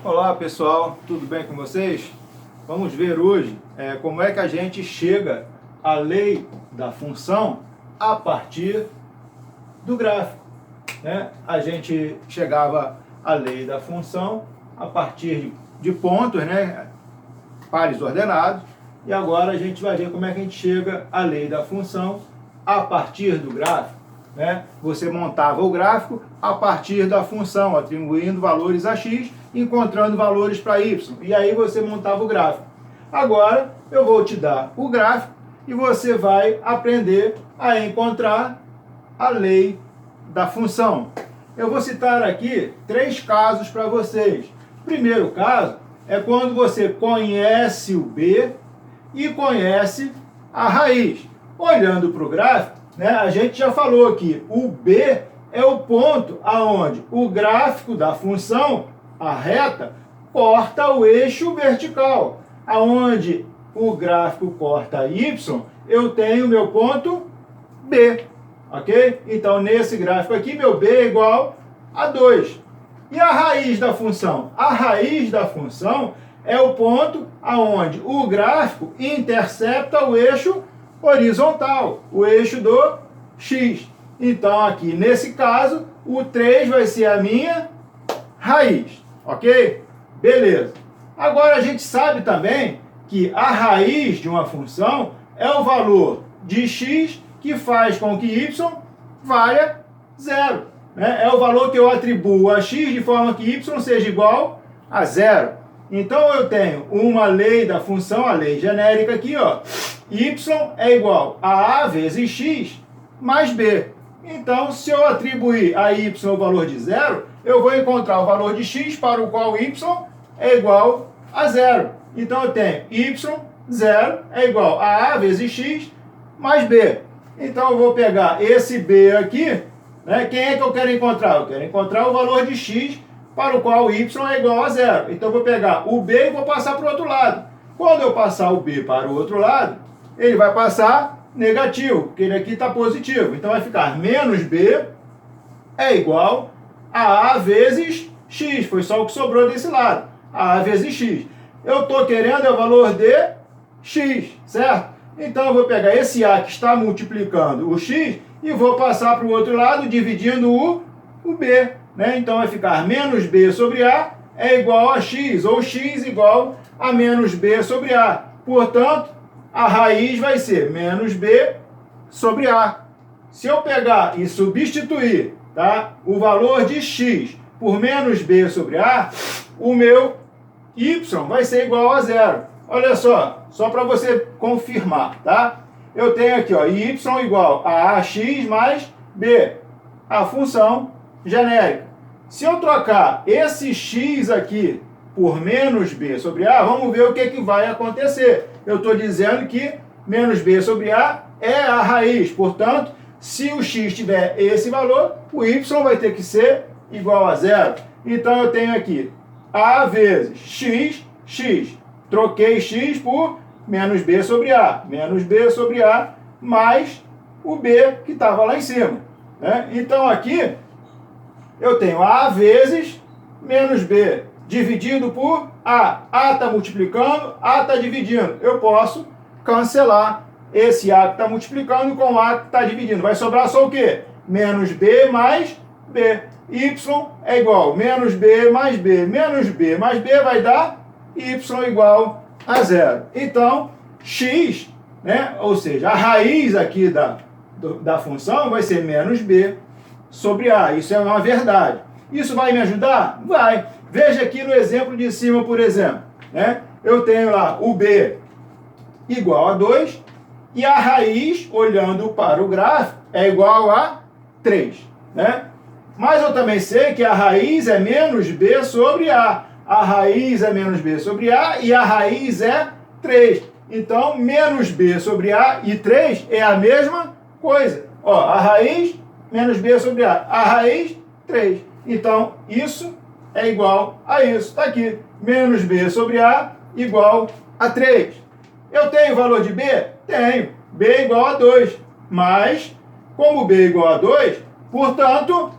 Olá pessoal, tudo bem com vocês? Vamos ver hoje como é que a gente chega à lei da função a partir do gráfico, né? A gente chegava à lei da função a partir de pontos, né? Pares ordenados, e agora a gente vai ver como é que a gente chega à lei da função a partir do gráfico, né? Você montava o gráfico a partir da função, atribuindo valores a x, encontrando valores para y, e aí você montava o gráfico. Agora eu vou te dar o gráfico e você vai aprender a encontrar a lei da função. Eu vou citar aqui 3 casos para vocês. O primeiro caso é quando você conhece o b e conhece a raiz. Olhando para o gráfico, né, a gente já falou que o b é o ponto aonde o gráfico da função, a reta, corta o eixo vertical. Aonde o gráfico corta y, eu tenho meu ponto B, ok? Então, nesse gráfico aqui, meu B é igual a 2. E a raiz da função? A raiz da função é o ponto aonde o gráfico intercepta o eixo horizontal, o eixo do x. Então, aqui, nesse caso, o 3 vai ser a minha raiz, ok? Beleza. Agora, a gente sabe também que a raiz de uma função é o valor de x que faz com que y valha 0. Né? É o valor que eu atribuo a x de forma que y seja igual a 0. Então, eu tenho uma lei da função, a lei genérica aqui, ó, y é igual a vezes x mais b. Então, se eu atribuir a y o valor de 0, eu vou encontrar o valor de x para o qual y é igual a 0. Então, eu tenho y0 é igual a vezes x mais b. Então, eu vou pegar esse b aqui, né? Quem é que eu quero encontrar? Eu quero encontrar o valor de x para o qual y é igual a 0. Então, eu vou pegar o b e vou passar para o outro lado. Quando eu passar o b para o outro lado, ele vai passar negativo, porque ele aqui está positivo. Então, vai ficar menos b é igual a vezes x. Foi só o que sobrou desse lado. A vezes x. Eu estou querendo o valor de x, certo? Então, eu vou pegar esse a que está multiplicando o x e vou passar para o outro lado, dividindo o b. Né? Então, vai ficar menos b sobre a é igual a x, ou x igual a menos b sobre a. Portanto, a raiz vai ser menos b sobre a. Se eu pegar e substituir, tá, o valor de x por menos b sobre a, o meu y vai ser igual a 0. Olha só para você confirmar, tá? Eu tenho aqui, ó, y igual a ax mais b, a função genérica. Se eu trocar esse x aqui por menos b sobre a, vamos ver o que vai acontecer. Eu estou dizendo que menos b sobre a é a raiz. Portanto, se o x tiver esse valor, o y vai ter que ser igual a 0. Então, eu tenho aqui a vezes x. Troquei x por menos b sobre a. Menos b sobre a mais o b que estava lá em cima. Né? Então, aqui, eu tenho a vezes menos b dividido por a. A está multiplicando, a está dividindo. Eu posso cancelar esse a que está multiplicando com a que está dividindo. Vai sobrar só o quê? Menos b mais b. Y é igual a menos b mais b. Menos b mais b vai dar y igual a 0. Então, x, né, ou seja, a raiz aqui da função vai ser menos b sobre a. Isso é uma verdade. Isso vai me ajudar? Vai. Veja aqui no exemplo de cima, por exemplo. Né? Eu tenho lá o b igual a 2 e a raiz, olhando para o gráfico, é igual a 3. Né? Mas eu também sei que a raiz é menos b sobre a. A raiz é menos b sobre a e a raiz é 3. Então, menos b sobre a e 3 é a mesma coisa. Ó, a raiz, menos b sobre a raiz, 3. Então, isso é igual a isso. Está aqui, menos b sobre a igual a 3. Eu tenho valor de b? Tenho. b é igual a 2. Mas, como b é igual a 2, portanto,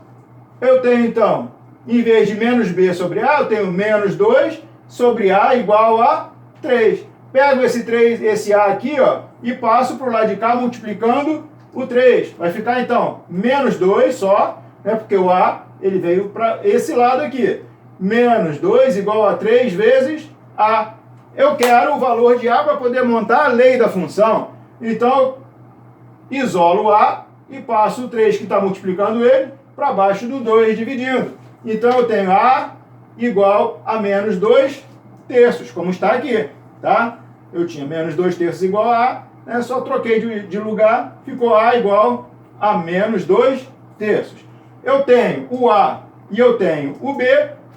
eu tenho, então, em vez de menos b sobre a, eu tenho menos 2 sobre a igual a 3. Pego esse a aqui, ó, e passo para o lado de cá multiplicando o 3. Vai ficar, então, menos 2 só, né, porque o a ele veio para esse lado aqui. Menos 2 igual a 3 vezes a. Eu quero o valor de a para poder montar a lei da função. Então, isolo a e passo o 3 que está multiplicando ele para baixo do 2 dividindo. Então, eu tenho a igual a menos 2 terços, como está aqui, tá? Eu tinha menos 2 terços igual a A, né? Só troquei de lugar, ficou A igual a menos 2 terços. Eu tenho o A e eu tenho o B.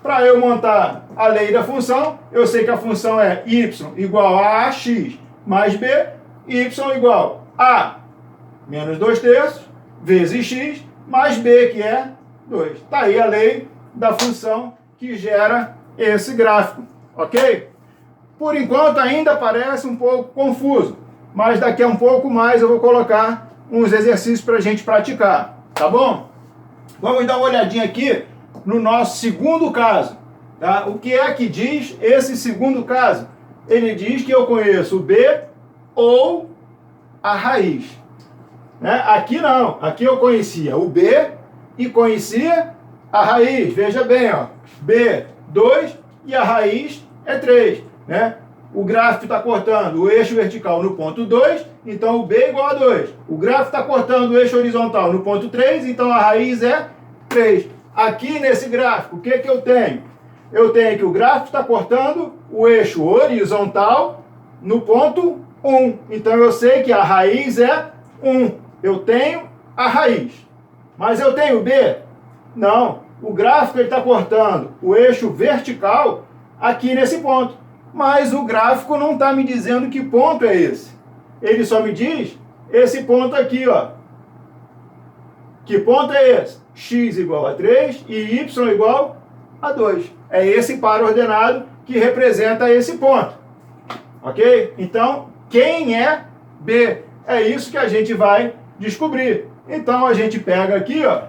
Para eu montar a lei da função, eu sei que a função é y igual a ax mais b, y igual a menos 2 terços vezes x mais b, que é 2. Está aí a lei da função que gera esse gráfico, ok? Por enquanto ainda parece um pouco confuso, mas daqui a um pouco mais eu vou colocar uns exercícios para a gente praticar, tá bom? Vamos dar uma olhadinha aqui no nosso segundo caso, tá? O que é que diz esse segundo caso? Ele diz que eu conheço o b ou a raiz, né? Aqui não, aqui eu conhecia o b e conhecia a raiz. Veja bem, ó, b 2 e a raiz é 3, né? O gráfico está cortando o eixo vertical no ponto 2, então o b é igual a 2. O gráfico está cortando o eixo horizontal no ponto 3, então a raiz é 3. Aqui nesse gráfico, o que que eu tenho? Eu tenho que o gráfico está cortando o eixo horizontal no ponto 1. Então eu sei que a raiz é 1. Eu tenho a raiz. Mas eu tenho b? Não. O gráfico está cortando o eixo vertical aqui nesse ponto. Mas o gráfico não está me dizendo que ponto é esse. Ele só me diz esse ponto aqui, ó. Que ponto é esse? X igual a 3 e y igual a 2. É esse par ordenado que representa esse ponto. Ok? Então, quem é B? É isso que a gente vai descobrir. Então, a gente pega aqui, ó,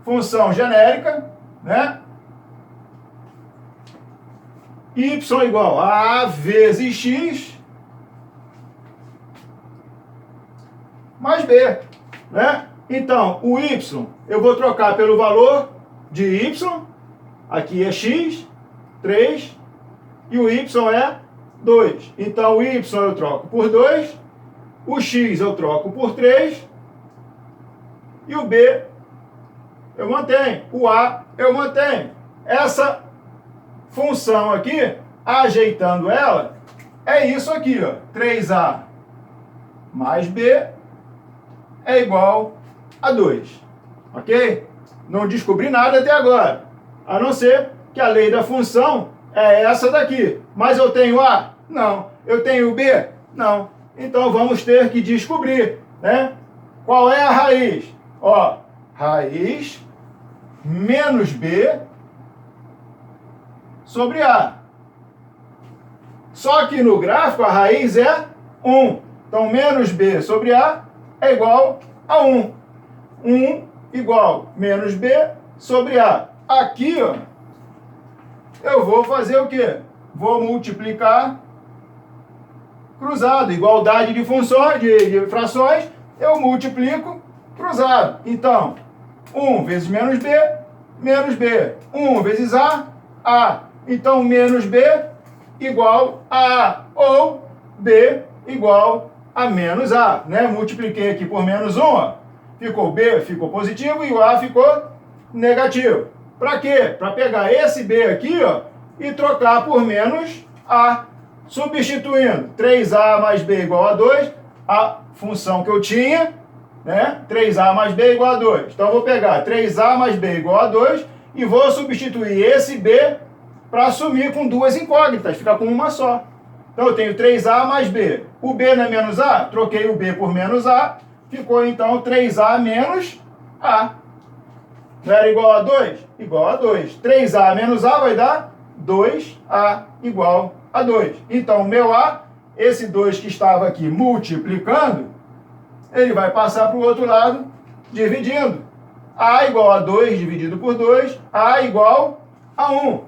função genérica, né? Y igual a vezes x mais b, né? Então, o y eu vou trocar pelo valor de y, aqui é x, 3, e o y é 2. Então, o y eu troco por 2, o x eu troco por 3, e o b eu mantenho, o a eu mantenho. Essa função aqui, ajeitando ela, é isso aqui, ó, 3a mais b é igual a 2, ok? Não descobri nada até agora, a não ser que a lei da função é essa daqui. Mas eu tenho a? Não. Eu tenho b? Não. Então vamos ter que descobrir, né? Qual é a raiz? Ó, raiz menos b sobre a. Só que no gráfico a raiz é 1. Então menos b sobre a é igual a 1. 1 igual menos b sobre a. Aqui, ó, eu vou fazer o quê? Vou multiplicar cruzado. Igualdade de funções, de frações, eu multiplico cruzado. Então, 1 vezes menos b. 1 vezes a. Então, menos b igual a A, ou b igual a menos a, né? Multipliquei aqui por menos 1, ó. Ficou b, ficou positivo, e o a ficou negativo. Para quê? Para pegar esse b aqui, ó, e trocar por menos a. Substituindo 3a mais b igual a 2, a função que eu tinha, né? 3a mais b igual a 2. Então, eu vou pegar 3a mais b igual a 2 e vou substituir esse b para assumir com duas incógnitas, ficar com uma só. Então, eu tenho 3a mais b. O b não é menos a? Troquei o b por menos a. Ficou, então, 3a menos a. Não era igual a 2? Igual a 2. 3a menos a vai dar 2a igual a 2. Então, o meu a, esse 2 que estava aqui multiplicando, ele vai passar para o outro lado dividindo. A igual a 2 dividido por 2, A igual a 1.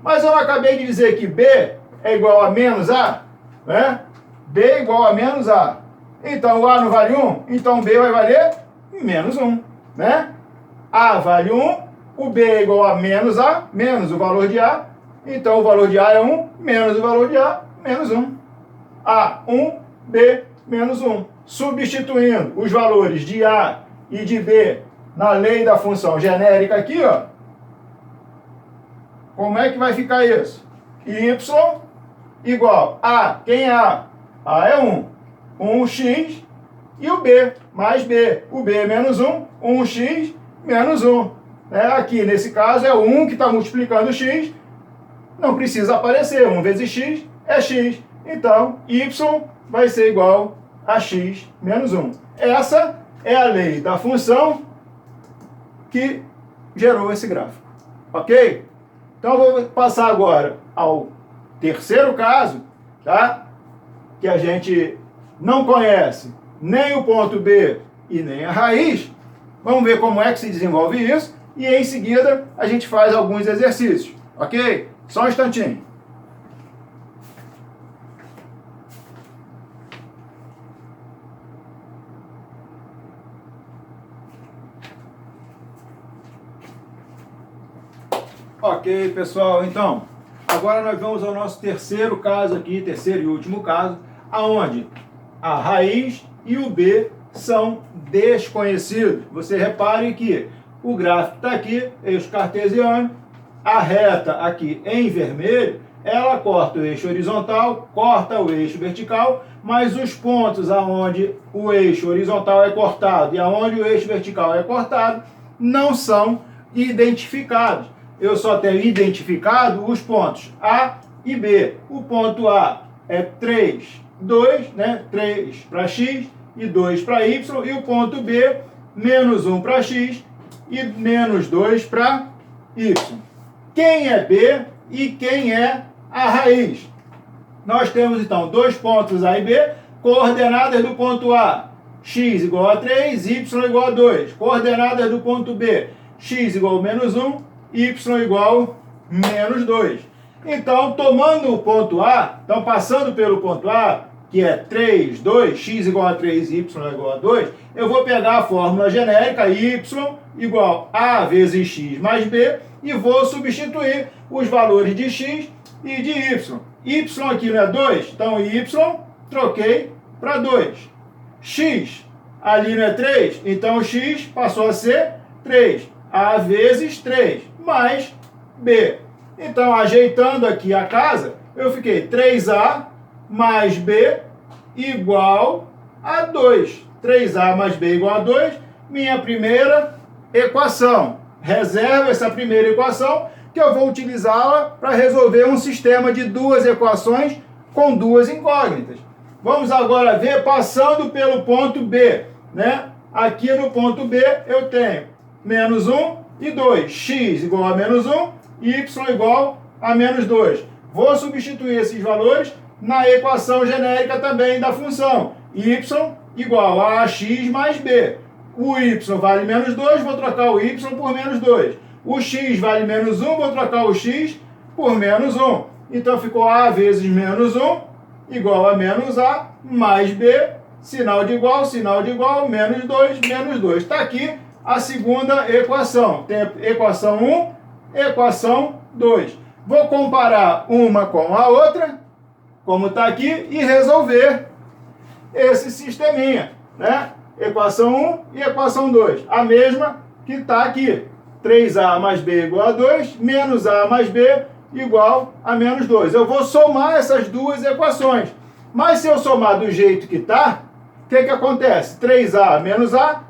Mas eu não acabei de dizer que B é igual a menos A? Né? B é igual a menos A. Então o A não vale 1, então B vai valer menos 1. Né? A vale 1, o B é igual a menos A, menos o valor de A. Então o valor de A é 1, menos o valor de A, menos 1. A, 1, B, menos 1. Substituindo os valores de A e de B na lei da função genérica aqui, ó, como é que vai ficar isso? Y igual a, quem é A? A é 1. 1x e o B mais B. O B é menos 1, 1x menos 1. Aqui, nesse caso, é o 1 que está multiplicando x. Não precisa aparecer. 1 vezes x é x. Então, y vai ser igual a x menos 1. Essa é a lei da função que gerou esse gráfico. Ok? Então, eu vou passar agora ao terceiro caso, tá? Que a gente não conhece nem o ponto B e nem a raiz. Vamos ver como é que se desenvolve isso e em seguida a gente faz alguns exercícios, ok? Só um instantinho. Ok, pessoal, então, agora nós vamos ao nosso terceiro caso aqui, terceiro e último caso, aonde a raiz e o B são desconhecidos. Você repare que o gráfico está aqui, eixo cartesiano, a reta aqui em vermelho, ela corta o eixo horizontal, corta o eixo vertical, mas os pontos aonde o eixo horizontal é cortado e aonde o eixo vertical é cortado não são identificados. Eu só tenho identificado os pontos A e B. O ponto A é 3, 2, né? 3 para x e 2 para y. E o ponto B, menos 1 para x e menos 2 para y. Quem é B e quem é a raiz? Nós temos, então, dois pontos A e B, coordenadas do ponto A, x igual a 3, y igual a 2. Coordenadas do ponto B, x igual a menos 1, y igual a menos 2. Então, tomando o ponto A, então passando pelo ponto A, que é 3, 2, x igual a 3, y igual a 2, eu vou pegar a fórmula genérica y igual a vezes x mais b e vou substituir os valores de x e de y. Y aqui não é 2, então y troquei para 2. X ali não é 3, então x passou a ser 3. A vezes 3, mais B. Então, ajeitando aqui a casa, eu fiquei 3A mais B igual a 2. 3A mais B igual a 2, minha primeira equação. Reservo essa primeira equação, que eu vou utilizá-la para resolver um sistema de duas equações com duas incógnitas. Vamos agora ver, passando pelo ponto B, né? Aqui no ponto B eu tenho menos 1 e 2. X igual a menos 1, y igual a menos 2. Vou substituir esses valores na equação genérica também da função. Y igual a ax mais b. O y vale menos 2, vou trocar o y por menos 2. O x vale menos 1, vou trocar o x por menos 1. Então ficou a vezes menos 1 igual a menos a mais b. Sinal de igual, menos 2, menos 2. Está aqui a segunda equação. Tem a equação 1, equação 2. Vou comparar uma com a outra, como está aqui, e resolver esse sisteminha, né? Equação 1 e equação 2. A mesma que está aqui. 3A mais B igual a 2, menos A mais B igual a menos 2. Eu vou somar essas duas equações. Mas se eu somar do jeito que está, o que acontece? 3A menos A,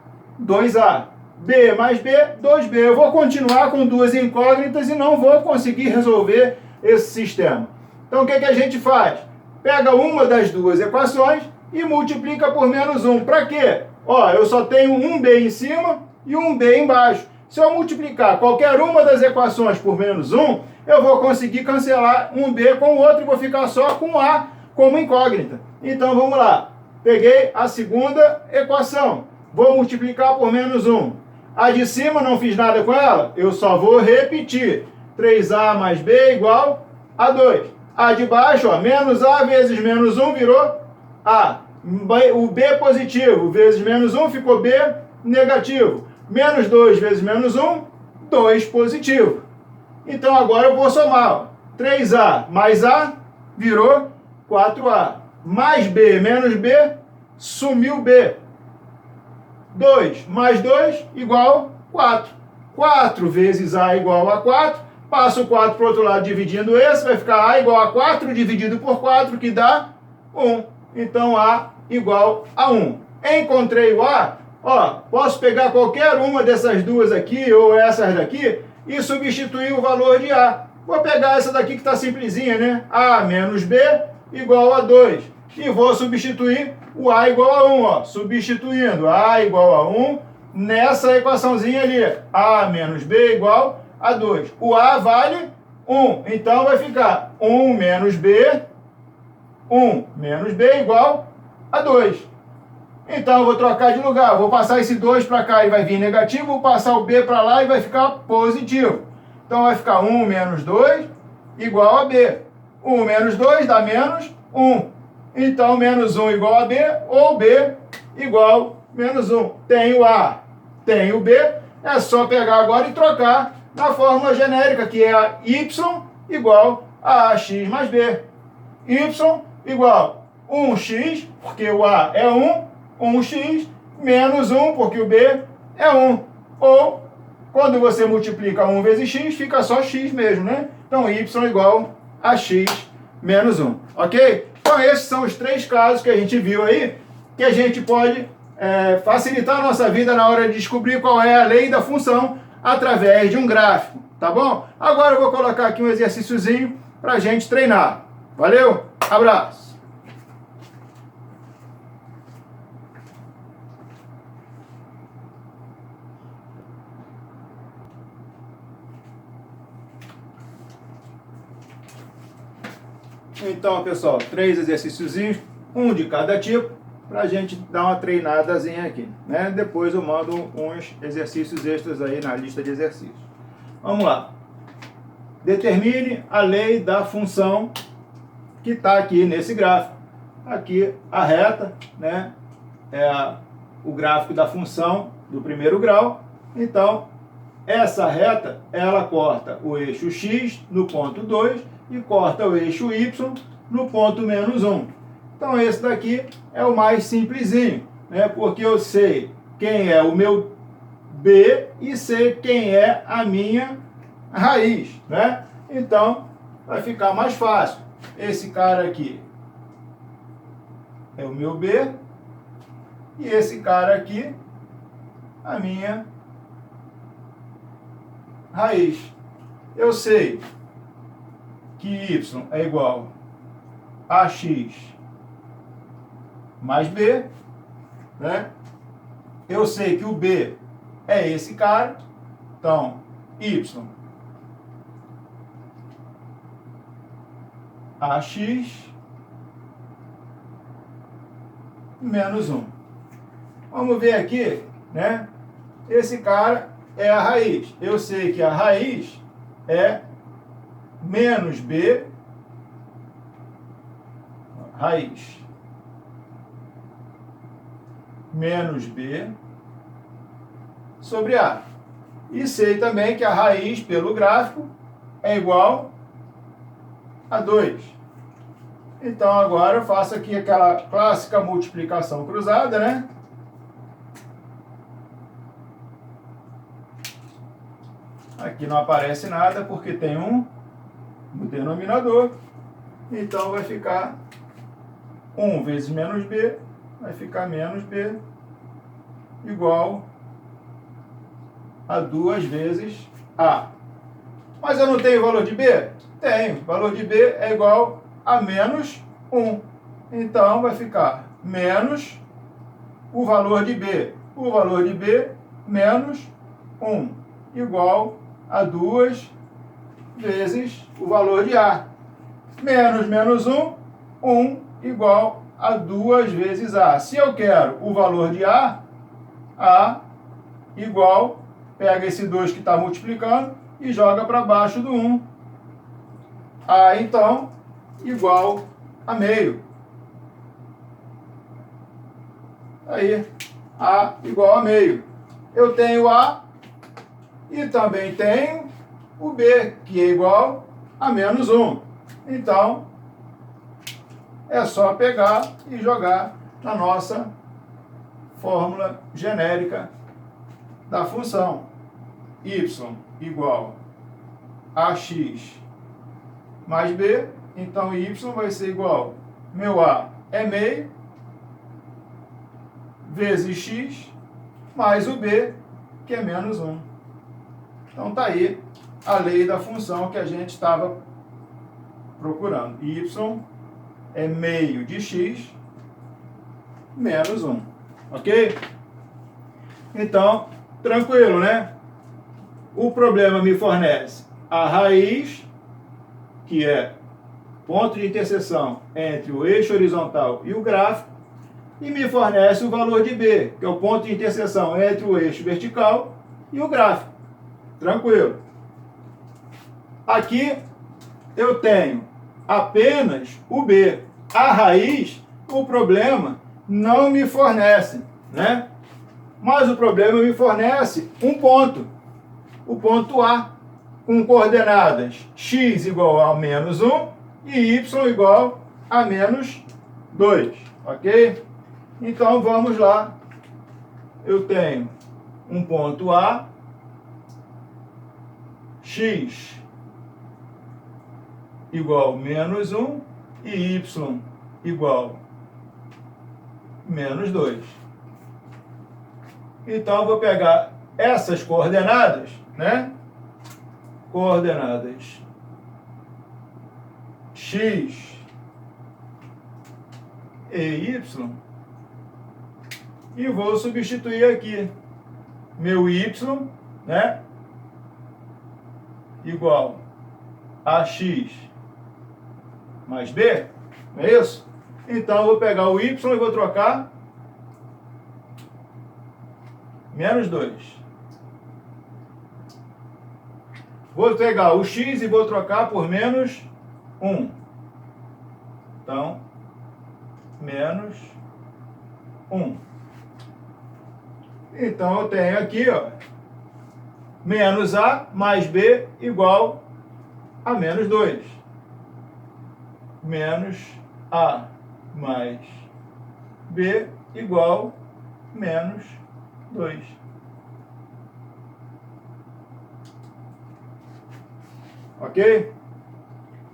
2A. B mais B, 2B. Eu vou continuar com duas incógnitas e não vou conseguir resolver esse sistema. Então o que a gente faz? Pega uma das duas equações e multiplica por menos 1. Para quê? Ó, eu só tenho um B em cima e um B embaixo. Se eu multiplicar qualquer uma das equações por menos 1, eu vou conseguir cancelar um B com o outro e vou ficar só com A como incógnita. Então vamos lá. Peguei a segunda equação. Vou multiplicar por menos 1. A de cima não fiz nada com ela, eu só vou repetir. 3A mais B igual a 2. A de baixo, ó, menos A vezes menos 1 virou A. O B positivo vezes menos 1 ficou B negativo. Menos 2 vezes menos 1, 2 positivo. Então agora eu vou somar. Ó. 3A mais A virou 4A. Mais B menos B, sumiu B. 2 mais 2 igual 4. 4 vezes A igual a 4. Passo o 4 para o outro lado dividindo esse, vai ficar A igual a 4 dividido por 4, que dá 1. Então A igual a 1. Encontrei o A, ó, posso pegar qualquer uma dessas duas aqui ou essas daqui e substituir o valor de A. Vou pegar essa daqui que está simplesinha, né? A menos B igual a 2. E vou substituir o A igual a 1, ó. Substituindo A igual a 1 nessa equaçãozinha ali. A menos B igual a 2. O A vale 1. Então vai ficar 1 menos B. 1 menos B igual a 2. Então eu vou trocar de lugar. Vou passar esse 2 para cá e vai vir negativo. Vou passar o B para lá e vai ficar positivo. Então vai ficar 1 menos 2 igual a B. 1 menos 2 dá menos 1. Então menos 1 igual a B ou B igual menos 1. Tenho A, tenho B. É só pegar agora e trocar na fórmula genérica, que é a Y igual a AX mais B. Y igual 1x, porque o A é 1, 1x, menos 1, porque o B é 1. Ou, quando você multiplica 1 vezes x, fica só x mesmo, né? Então, y igual a x menos 1, ok? Então, esses são os 3 casos que a gente viu aí, que a gente pode facilitar a nossa vida na hora de descobrir qual é a lei da função através de um gráfico, tá bom? Agora eu vou colocar aqui um exercíciozinho para a gente treinar. Valeu? Abraço! Então, pessoal, 3 exercíciozinhos, um de cada tipo, para a gente dar uma treinadazinha aqui, né? Depois eu mando uns exercícios extras aí na lista de exercícios. Vamos lá. Determine a lei da função que está aqui nesse gráfico. Aqui a reta, né? É o gráfico da função do primeiro grau. Então, essa reta, ela corta o eixo x no ponto 2 e corta o eixo y no ponto menos 1. Então esse daqui é o mais simplesinho, né? Porque eu sei quem é o meu b e sei quem é a minha raiz, né? Então vai ficar mais fácil. Esse cara aqui é o meu b e esse cara aqui a minha raiz. Eu sei que y é igual a x mais b, né? Eu sei que o b é esse cara, então y ax menos 1. Vamos ver aqui, né? Esse cara é a raiz. Eu sei que a raiz é menos b, raiz menos b sobre a. E sei também que a raiz pelo gráfico é igual a 2. Então agora eu faço aqui aquela clássica multiplicação cruzada, né? Aqui não aparece nada porque tem um no denominador. Então vai ficar 1 vezes menos b, vai ficar menos b igual a 2 vezes a. Mas eu não tenho valor de b? Tenho. O valor de b é igual a menos 1. Então vai ficar menos o valor de b. O valor de b menos 1 igual a 2 vezes o valor de a. Menos menos 1, 1 igual a 2 vezes a. Se eu quero o valor de a igual pega esse 2 que está multiplicando e joga para baixo do 1. A, então, igual a meio. Aí, A igual a meio. Eu tenho A e também tenho o B, que é igual a menos 1. Então, é só pegar e jogar na nossa fórmula genérica da função. Y igual a x mais B. Então, y vai ser igual, meu A é meio, vezes x, mais o B, que é menos 1. Então, está aí a lei da função que a gente estava procurando. Y é meio de x menos 1. Ok? Então, tranquilo, né? O problema me fornece a raiz, que é ponto de interseção entre o eixo horizontal e o gráfico, e me fornece o valor de B, que é o ponto de interseção entre o eixo vertical e o gráfico. Tranquilo. Aqui eu tenho apenas o B. A raiz, o problema não me fornece, né? Mas o problema me fornece um ponto, o ponto A, com coordenadas x igual a menos 1 e y igual a menos 2, ok? Então, vamos lá. Eu tenho um ponto A, x igual a menos 1 e y igual a menos 2. Então, eu vou pegar essas coordenadas, né? Coordenadas x e y, e vou substituir aqui meu y, né, igual a x mais b, não é isso? Então, eu vou pegar o y e vou trocar menos 2. Vou pegar o x e vou trocar por menos 1. Então, menos 1. Então, eu tenho aqui, ó, menos a mais b igual a menos 2. Menos a mais b igual a menos 2. Ok?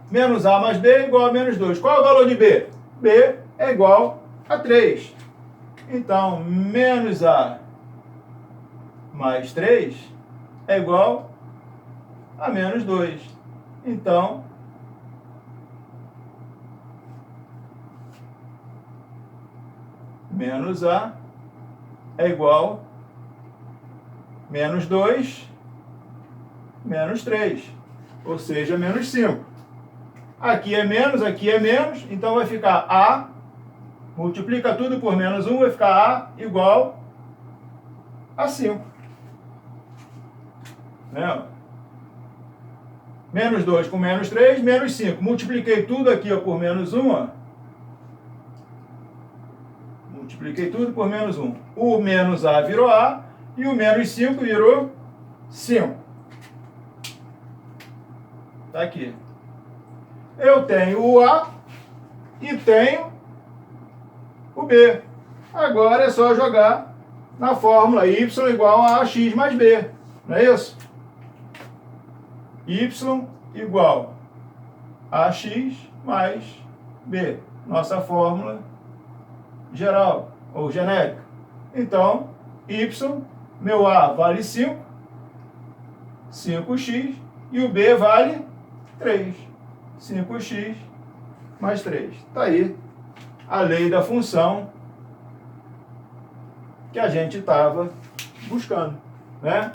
Menos a mais b igual a menos 2. Qual é o valor de b? b é igual a 3. Então, menos a mais 3 é igual a menos 2. Então, menos a é igual a menos 2 menos 3. Ou seja, menos 5. Aqui é menos, então vai ficar A, multiplica tudo por menos 1, vai ficar A igual a 5. Né? Menos 2 com menos 3, menos 5. Multipliquei tudo aqui, ó, por menos 1, ó. Multipliquei tudo por menos 1. O menos A virou A e o menos 5 virou 5. Está aqui. Eu tenho o A e tenho o B. Agora é só jogar na fórmula y igual a x mais b. Não é isso? Y igual a x mais b. Nossa fórmula geral, ou genérica. Então, y, meu A vale 5, 5x, e o B vale 3. 5x mais 3. Está aí a lei da função que a gente estava buscando, né?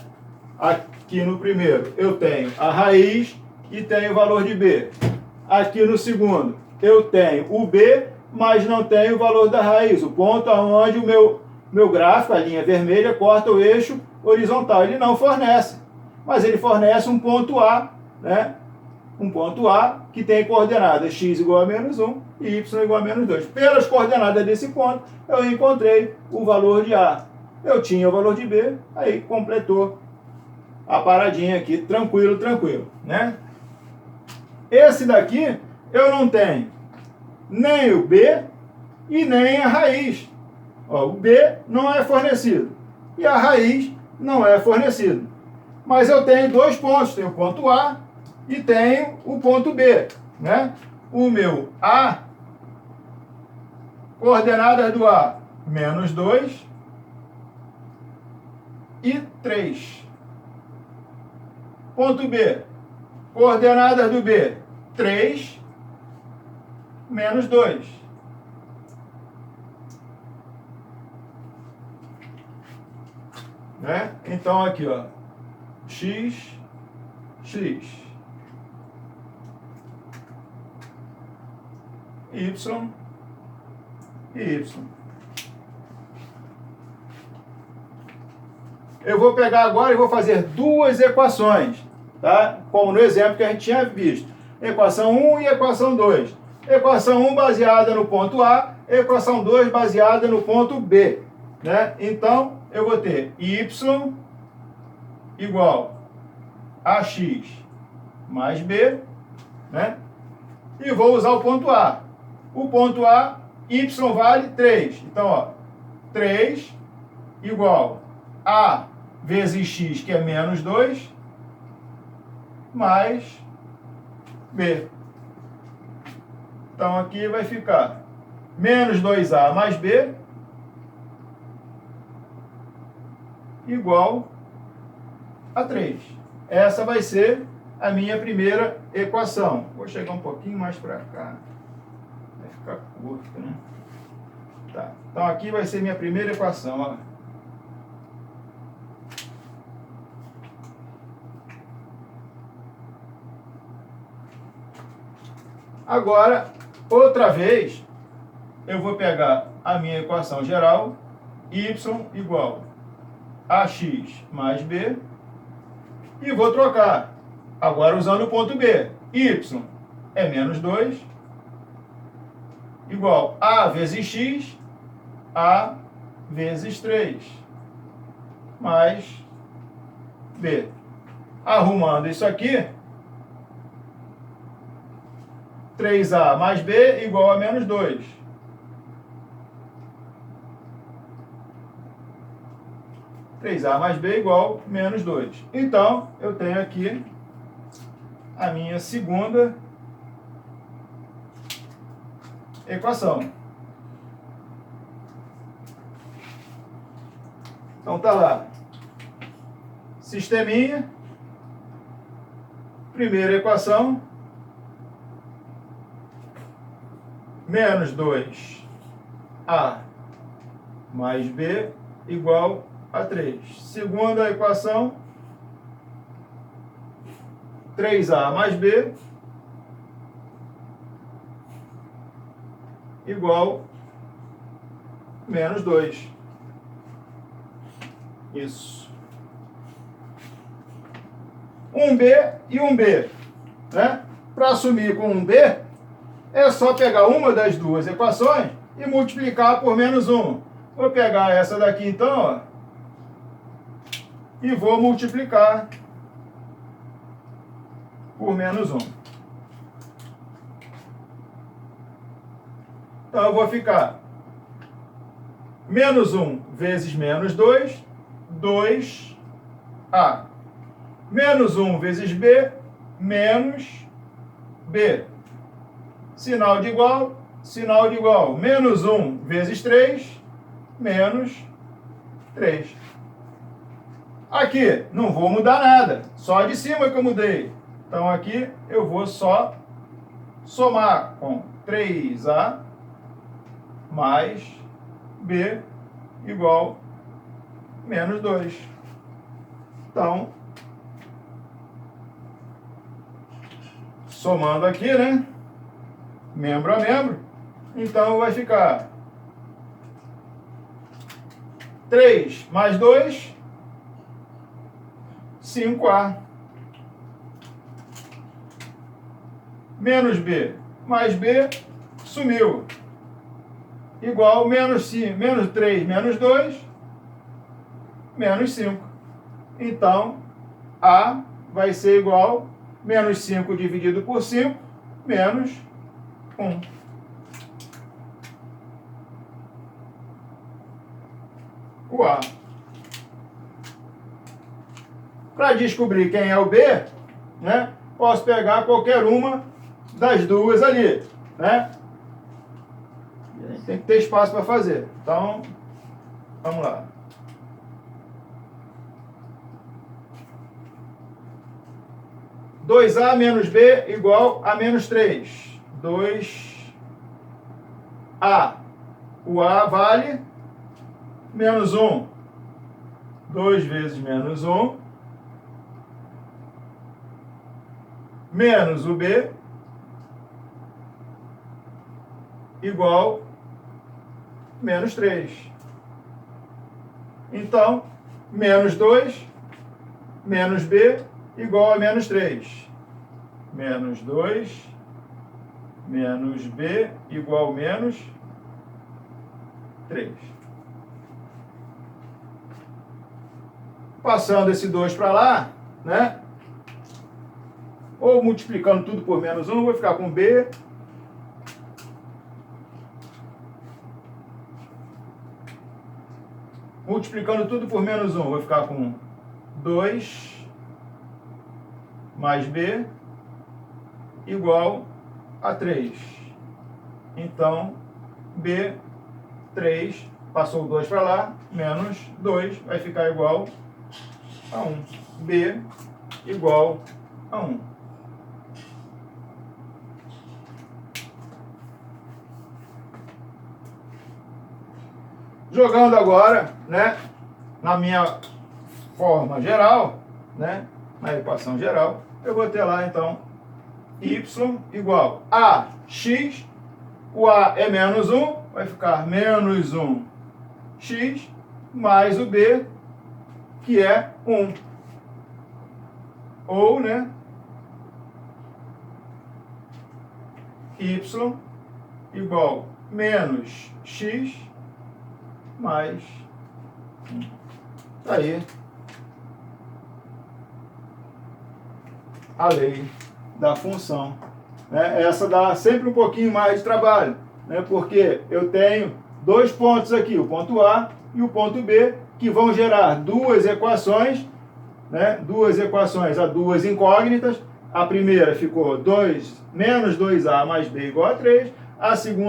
Aqui no primeiro eu tenho a raiz e tenho o valor de B. Aqui no segundo eu tenho o B, mas não tenho o valor da raiz, o ponto onde o meu meu gráfico, a linha vermelha, corta o eixo horizontal. Ele não fornece, mas ele fornece um ponto A, né? Um ponto A que tem coordenadas x igual a menos 1 e y igual a menos 2. Pelas coordenadas desse ponto, eu encontrei o valor de A. Eu tinha o valor de B, aí completou a paradinha aqui, tranquilo, tranquilo, né? Esse daqui, eu não tenho nem o B e nem a raiz. Ó, o B não é fornecido e a raiz não é fornecido. Mas eu tenho dois pontos, tenho o ponto A e tenho o ponto B, né? O meu A, coordenadas do A, menos 2 e 3. Ponto B, coordenadas do B, 3, menos 2. Né? Então aqui, ó, x, x, y e y. Eu vou pegar agora e vou fazer duas equações, tá? Como no exemplo que a gente tinha visto. Equação 1 e equação 2. Equação 1 baseada no ponto A, equação 2 baseada no ponto B, né? Então, eu vou ter y igual a x mais b, né? E vou usar o ponto A. O ponto A, y vale 3. Então, ó, 3 igual a vezes x, que é menos 2, mais b. Então, aqui vai ficar menos 2a mais b igual a 3. Essa vai ser a minha primeira equação. Vou chegar um pouquinho mais para cá. Vai ficar curto, né? Tá. Então, aqui vai ser minha primeira equação, ó. Agora, outra vez, eu vou pegar a minha equação geral, y igual a x mais b, e vou trocar. Agora usando o ponto B. Y é menos 2, igual a vezes x, a vezes 3, mais b. Arrumando isso aqui, 3a mais b igual a menos 2. A mais b igual a menos 2. Então, eu tenho aqui a minha segunda equação. Então, tá lá. Sisteminha. Primeira equação. Menos 2a mais b igual a 3. Segunda equação, 3a mais b igual a menos 2. Isso. Um b e um b. Né? Para assumir com um b, é só pegar uma das duas equações e multiplicar por menos 1. Vou pegar essa daqui então, ó, e vou multiplicar por menos 1. Então eu vou ficar menos 1 vezes menos 2, 2a. Menos 1 vezes b, menos b. Sinal de igual, sinal de igual. Menos 1 vezes 3, menos 3. Aqui, não vou mudar nada. Só de cima que eu mudei. Então, aqui, eu vou só somar com 3a mais b igual a menos 2. Então, somando aqui, né? Membro a membro. Então, vai ficar 3 mais 2, 5A. Menos B mais B, sumiu. Igual menos 3 menos 2, menos 5. Então, A vai ser igual menos 5 dividido por 5, menos 1. O A. Para descobrir quem é o B, né, posso pegar qualquer uma das duas ali, né? Tem que ter espaço para fazer. Então, vamos lá. Dois A menos B igual a menos 3. 2A. O A vale menos 1. 2 vezes menos 1. Menos o B igual menos 3. Então, menos 2 menos B igual a menos 3. Menos 2 menos B igual a menos 3. Passando esse 2 para lá, né? Ou multiplicando tudo por menos 1, vou ficar com B. Multiplicando tudo por menos 1, vou ficar com 2 mais B igual a 3. Então, B, 3, passou o 2 para lá, menos 2, vai ficar igual a 1. B igual a 1. Jogando agora, né, na minha forma geral, né, na equação geral, eu vou ter lá, então, y igual a x, o a é menos 1, vai ficar menos 1x, mais o b, que é 1. Ou, né, y igual menos x mais 1. Tá aí a lei da função. Né? Essa dá sempre um pouquinho mais de trabalho, né? Porque eu tenho dois pontos aqui, o ponto A e o ponto B, que vão gerar duas equações, né? Duas equações a duas incógnitas. A primeira ficou menos 2A mais B igual a 3, a segunda